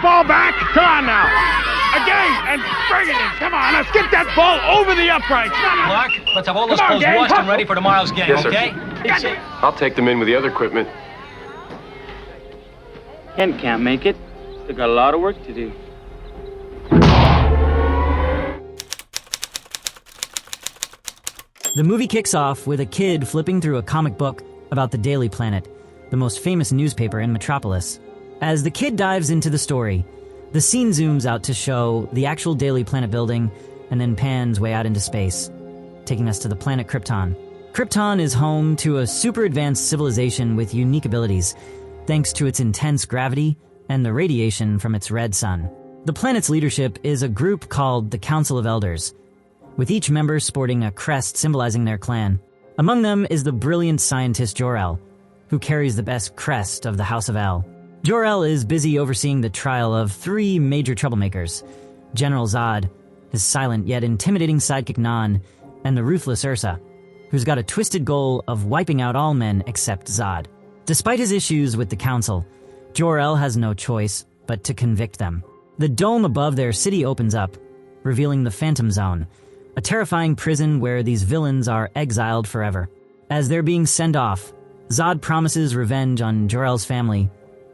ball back. Come on now. Again, and bring it in. Come on, let's get that ball over the uprights. Clark, let's have all those clothes gang. washed and ready for tomorrow's game, Yes, sir. okay? I'll take them in with the other equipment. Ken can't make it. They've got a lot of work to do. The movie kicks off with a kid flipping through a comic book about the Daily Planet, the most famous newspaper in Metropolis. As the kid dives into the story, the scene zooms out to show the actual Daily Planet building and then pans way out into space, taking us to the planet Krypton. Krypton is home to a super advanced civilization with unique abilities, thanks to its intense gravity and the radiation from its red sun. The planet's leadership is a group called the Council of Elders, with each member sporting a crest symbolizing their clan. Among them is the brilliant scientist Jor-El, who carries the best crest of the House of El. Jor-El is busy overseeing the trial of 3 major troublemakers: General Zod, his silent yet intimidating sidekick Non, and the ruthless Ursa, who's got a twisted goal of wiping out all men except Zod. Despite his issues with the Council, Jor-El has no choice but to convict them. The dome above their city opens up, revealing the Phantom Zone, a terrifying prison where these villains are exiled forever. As they're being sent off, Zod promises revenge on Jor-El's family,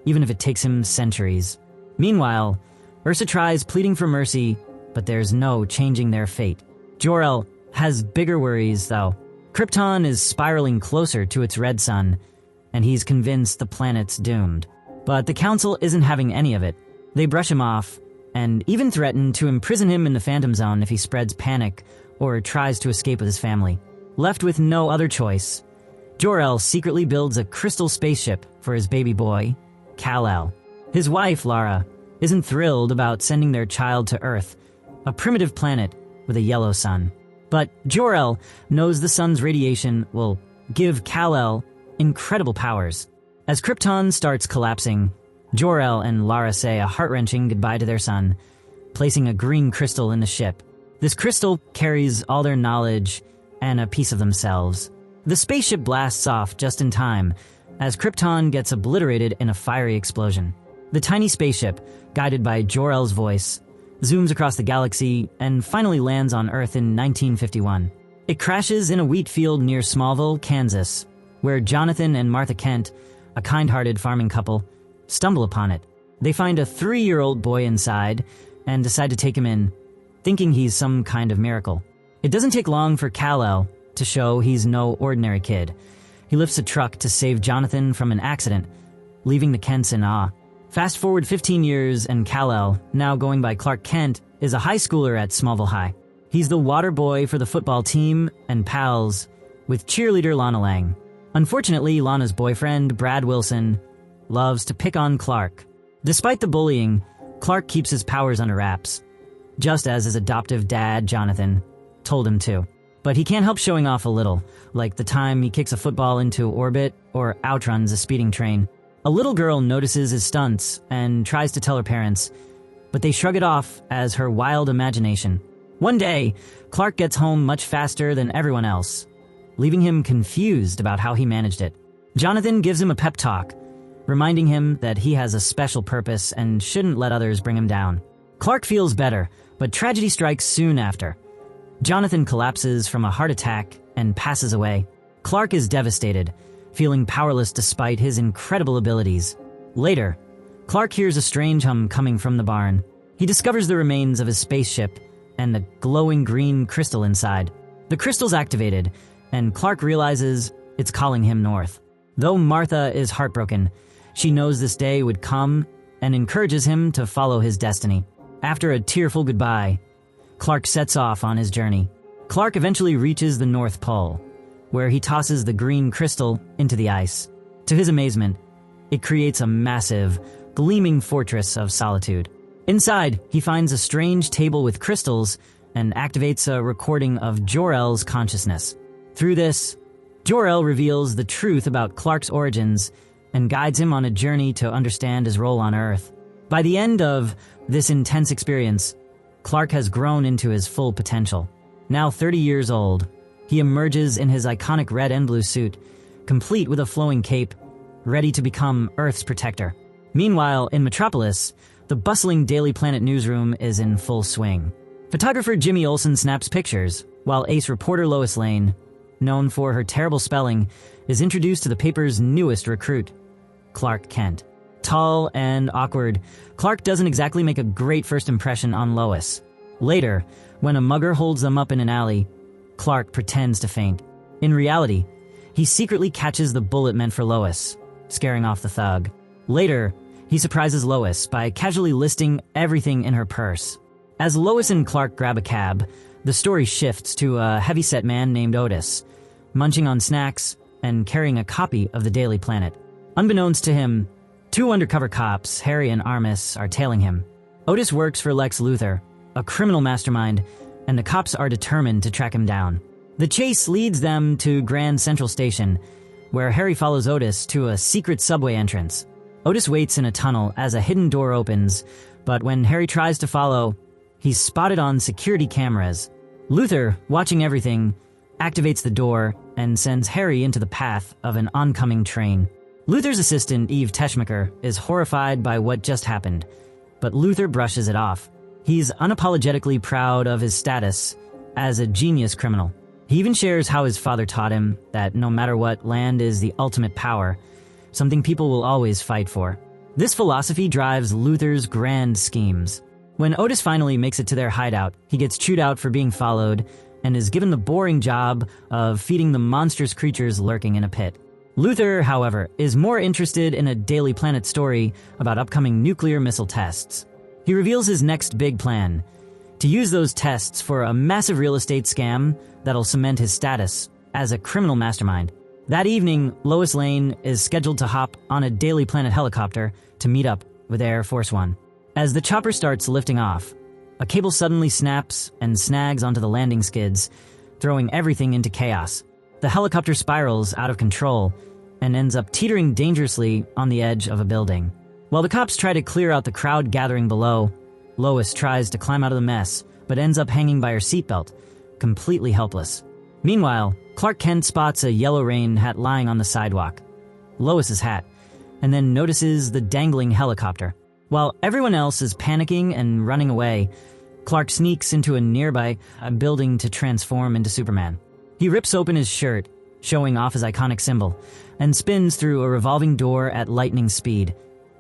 even if it takes him centuries. Meanwhile, Ursa tries pleading for mercy, but there's no changing their fate. Jor-El has bigger worries, though. Krypton is spiraling closer to its red sun, and he's convinced the planet's doomed. But the Council isn't having any of it. They brush him off, and even threaten to imprison him in the Phantom Zone if he spreads panic or tries to escape with his family. Left with no other choice, Jor-El secretly builds a crystal spaceship for his baby boy, Kal-El. His wife, Lara, isn't thrilled about sending their child to Earth, a primitive planet with a yellow sun. But Jor-El knows the sun's radiation will give Kal-El incredible powers. As Krypton starts collapsing, Jor-El and Lara say a heart-wrenching goodbye to their son, placing a green crystal in the ship. This crystal carries all their knowledge and a piece of themselves. The spaceship blasts off just in time, as Krypton gets obliterated in a fiery explosion. The tiny spaceship, guided by Jor-El's voice, zooms across the galaxy and finally lands on Earth in 1951. It crashes in a wheat field near Smallville, Kansas, where Jonathan and Martha Kent, a kind-hearted farming couple, stumble upon it. They find a 3-year-old boy inside and decide to take him in, thinking he's some kind of miracle. It doesn't take long for Kal-El to show he's no ordinary kid. He lifts a truck to save Jonathan from an accident, leaving the Kents in awe. Fast forward 15 years and Kal-El, now going by Clark Kent, is a high schooler at Smallville High. He's the water boy for the football team and pals with cheerleader Lana Lang. Unfortunately, Lana's boyfriend, Brad Wilson, loves to pick on Clark. Despite the bullying, Clark keeps his powers under wraps, just as his adoptive dad, Jonathan, told him to. But he can't help showing off a little, like the time he kicks a football into orbit or outruns a speeding train. A little girl notices his stunts and tries to tell her parents, but they shrug it off as her wild imagination. One day, Clark gets home much faster than everyone else, leaving him confused about how he managed it. Jonathan gives him a pep talk, reminding him that he has a special purpose and shouldn't let others bring him down. Clark feels better, but tragedy strikes soon after. Jonathan collapses from a heart attack and passes away. Clark is devastated, feeling powerless despite his incredible abilities. Later, Clark hears a strange hum coming from the barn. He discovers the remains of his spaceship and the glowing green crystal inside. The crystal's activated, and Clark realizes it's calling him north. Though Martha is heartbroken, she knows this day would come and encourages him to follow his destiny. After a tearful goodbye, Clark sets off on his journey. Clark eventually reaches the North Pole, where he tosses the green crystal into the ice. To his amazement, it creates a massive, gleaming fortress of solitude. Inside, he finds a strange table with crystals and activates a recording of Jor-El's consciousness. Through this, Jor-El reveals the truth about Clark's origins and guides him on a journey to understand his role on Earth. By the end of this intense experience, Clark has grown into his full potential. Now 30 years old, he emerges in his iconic red and blue suit, complete with a flowing cape, ready to become Earth's protector. Meanwhile, in Metropolis, the bustling Daily Planet newsroom is in full swing. Photographer Jimmy Olsen snaps pictures, while ace reporter Lois Lane, known for her terrible spelling, is introduced to the paper's newest recruit, Clark Kent. Tall and awkward, Clark doesn't exactly make a great first impression on Lois. Later, when a mugger holds them up in an alley, Clark pretends to faint. In reality, he secretly catches the bullet meant for Lois, scaring off the thug. Later, he surprises Lois by casually listing everything in her purse. As Lois and Clark grab a cab, the story shifts to a heavyset man named Otis, munching on snacks and carrying a copy of the Daily Planet. Unbeknownst to him, two undercover cops, Harry and Armis, are tailing him. Otis works for Lex Luthor, a criminal mastermind, and the cops are determined to track him down. The chase leads them to Grand Central Station, where Harry follows Otis to a secret subway entrance. Otis waits in a tunnel as a hidden door opens, but when Harry tries to follow, he's spotted on security cameras. Luthor, watching everything, activates the door and sends Harry into the path of an oncoming train. Luthor's assistant, Eve Teschmacher, is horrified by what just happened, but Luthor brushes it off. He's unapologetically proud of his status as a genius criminal. He even shares how his father taught him that no matter what, land is the ultimate power, something people will always fight for. This philosophy drives Luthor's grand schemes. When Otis finally makes it to their hideout, he gets chewed out for being followed and is given the boring job of feeding the monstrous creatures lurking in a pit. Luthor, however, is more interested in a Daily Planet story about upcoming nuclear missile tests. He reveals his next big plan: to use those tests for a massive real estate scam that'll cement his status as a criminal mastermind. That evening, Lois Lane is scheduled to hop on a Daily Planet helicopter to meet up with Air Force One. As the chopper starts lifting off, a cable suddenly snaps and snags onto the landing skids, throwing everything into chaos. The helicopter spirals out of control and ends up teetering dangerously on the edge of a building. While the cops try to clear out the crowd gathering below, Lois tries to climb out of the mess, but ends up hanging by her seatbelt, completely helpless. Meanwhile, Clark Kent spots a yellow rain hat lying on the sidewalk, Lois's hat, and then notices the dangling helicopter. While everyone else is panicking and running away, Clark sneaks into a nearby building to transform into Superman. He rips open his shirt, showing off his iconic symbol, and spins through a revolving door at lightning speed,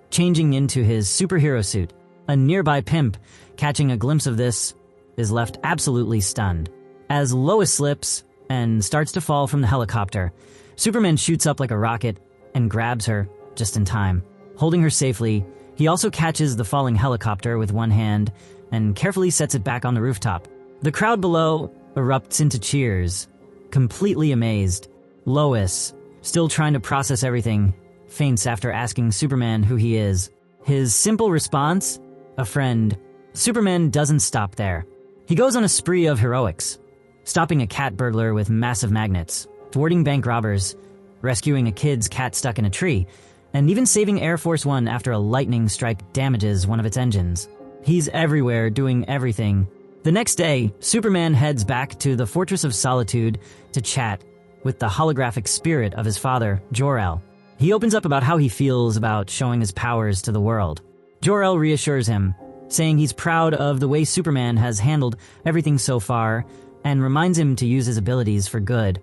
changing into his superhero suit. A nearby pimp, catching a glimpse of this, is left absolutely stunned. As Lois slips and starts to fall from the helicopter, Superman shoots up like a rocket and grabs her just in time. Holding her safely, he also catches the falling helicopter with one hand and carefully sets it back on the rooftop. The crowd below erupts into cheers, completely amazed. Lois, still trying to process everything, faints after asking Superman who he is. His simple response? A friend. Superman doesn't stop there. He goes on a spree of heroics, stopping a cat burglar with massive magnets, thwarting bank robbers, rescuing a kid's cat stuck in a tree, and even saving Air Force One after a lightning strike damages one of its engines. He's everywhere, doing everything. The next day, Superman heads back to the Fortress of Solitude to chat with the holographic spirit of his father, Jor-El. He opens up about how he feels about showing his powers to the world. Jor-El reassures him, saying he's proud of the way Superman has handled everything so far and reminds him to use his abilities for good.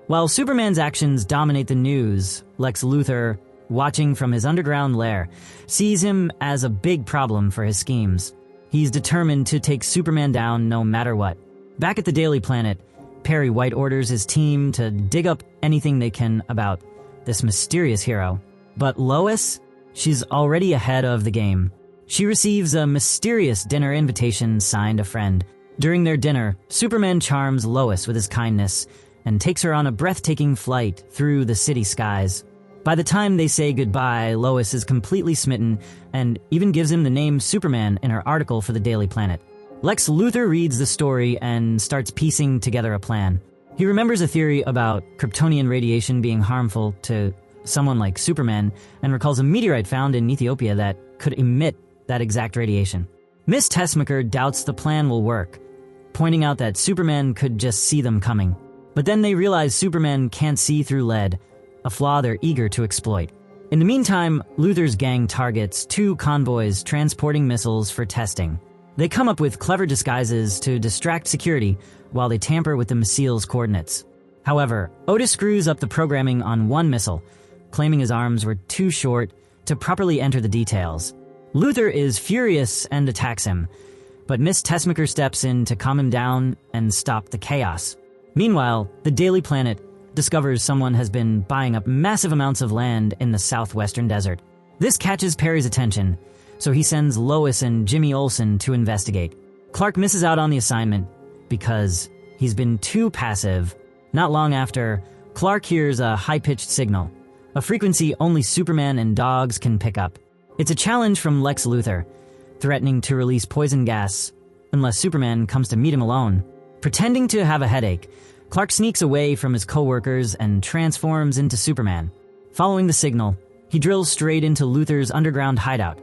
While Superman's actions dominate the news, Lex Luthor, watching from his underground lair, sees him as a big problem for his schemes. He's determined to take Superman down no matter what. Back at the Daily Planet, Perry White orders his team to dig up anything they can about this mysterious hero. But Lois? She's already ahead of the game. She receives a mysterious dinner invitation signed a friend. During their dinner, Superman charms Lois with his kindness and takes her on a breathtaking flight through the city skies. By the time they say goodbye, Lois is completely smitten and even gives him the name Superman in her article for the Daily Planet. Lex Luthor reads the story and starts piecing together a plan. He remembers a theory about Kryptonian radiation being harmful to someone like Superman and recalls a meteorite found in Ethiopia that could emit that exact radiation. Miss Teschmacher doubts the plan will work, pointing out that Superman could just see them coming. But then they realize Superman can't see through lead, a flaw they're eager to exploit. In the meantime, Luthor's gang targets 2 convoys transporting missiles for testing. They come up with clever disguises to distract security while they tamper with the missile's coordinates. However, Otis screws up the programming on one missile, claiming his arms were too short to properly enter the details. Luthor is furious and attacks him, but Miss Tessmacher steps in to calm him down and stop the chaos. Meanwhile, the Daily Planet discovers someone has been buying up massive amounts of land in the southwestern desert. This catches Perry's attention, so he sends Lois and Jimmy Olsen to investigate. Clark misses out on the assignment because he's been too passive. Not long after, Clark hears a high-pitched signal, a frequency only Superman and dogs can pick up. It's a challenge from Lex Luthor, threatening to release poison gas unless Superman comes to meet him alone. Pretending to have a headache, Clark sneaks away from his co-workers and transforms into Superman. Following the signal, he drills straight into Luthor's underground hideout,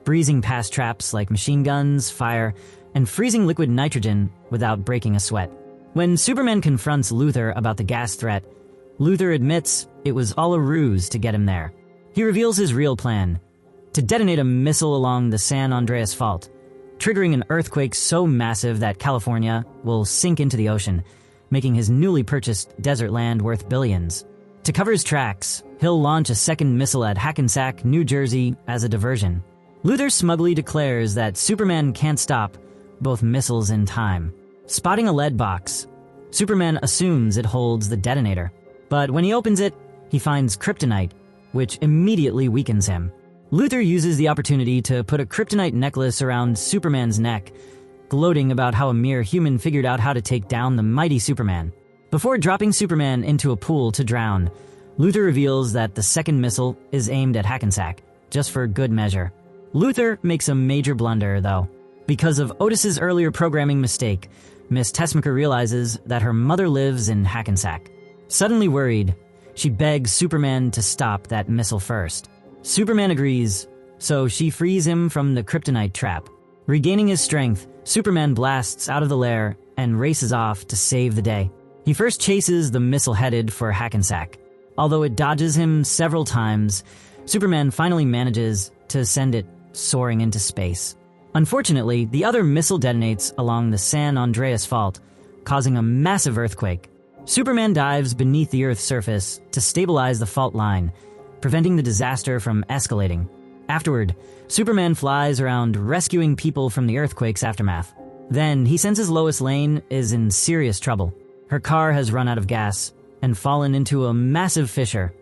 breezing past traps like machine guns, fire, and freezing liquid nitrogen without breaking a sweat. When Superman confronts Luthor about the gas threat, Luthor admits it was all a ruse to get him there. He reveals his real plan: to detonate a missile along the San Andreas Fault, triggering an earthquake so massive that California will sink into the ocean, making his newly purchased desert land worth billions. To cover his tracks, he'll launch a second missile at Hackensack, New Jersey as a diversion. Luthor smugly declares that Superman can't stop both missiles in time. Spotting a lead box, Superman assumes it holds the detonator. But when he opens it, he finds kryptonite, which immediately weakens him. Luthor uses the opportunity to put a kryptonite necklace around Superman's neck, gloating about how a mere human figured out how to take down the mighty Superman. Before dropping Superman into a pool to drown, Luthor reveals that the second missile is aimed at Hackensack, just for good measure. Luthor makes a major blunder, though. Because of Otis's earlier programming mistake, Miss Tessmacher realizes that her mother lives in Hackensack. Suddenly worried, she begs Superman to stop that missile first. Superman agrees, so she frees him from the kryptonite trap. Regaining his strength, Superman blasts out of the lair and races off to save the day. He first chases the missile headed for Hackensack. Although it dodges him several times, Superman finally manages to send it soaring into space. Unfortunately, the other missile detonates along the San Andreas Fault, causing a massive earthquake. Superman dives beneath the Earth's surface to stabilize the fault line, preventing the disaster from escalating. Afterward, Superman flies around rescuing people from the earthquake's aftermath. Then, he senses Lois Lane is in serious trouble. Her car has run out of gas and fallen into a massive fissure,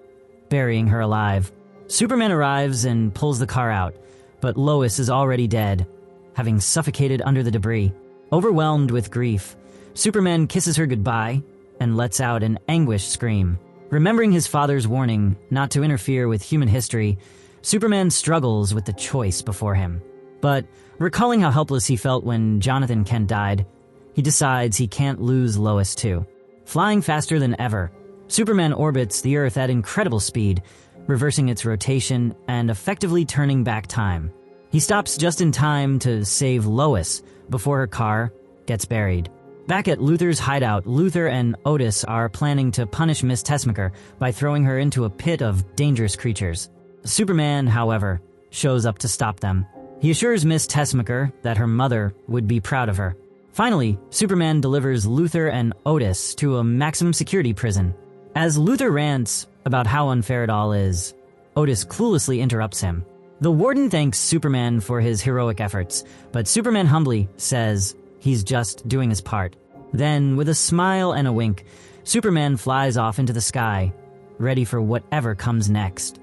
burying her alive. Superman arrives and pulls the car out, but Lois is already dead, having suffocated under the debris. Overwhelmed with grief, Superman kisses her goodbye and lets out an anguished scream. Remembering his father's warning not to interfere with human history, Superman struggles with the choice before him. But recalling how helpless he felt when Jonathan Kent died, he decides he can't lose Lois too. Flying faster than ever, Superman orbits the Earth at incredible speed, reversing its rotation and effectively turning back time. He stops just in time to save Lois before her car gets buried. Back at Luthor's hideout, Luthor and Otis are planning to punish Miss Tessmacher by throwing her into a pit of dangerous creatures. Superman, however, shows up to stop them. He assures Miss Tessmacher that her mother would be proud of her. Finally, Superman delivers Luthor and Otis to a maximum security prison. As Luthor rants about how unfair it all is, Otis cluelessly interrupts him. The warden thanks Superman for his heroic efforts, but Superman humbly says he's just doing his part. Then, with a smile and a wink, Superman flies off into the sky, ready for whatever comes next.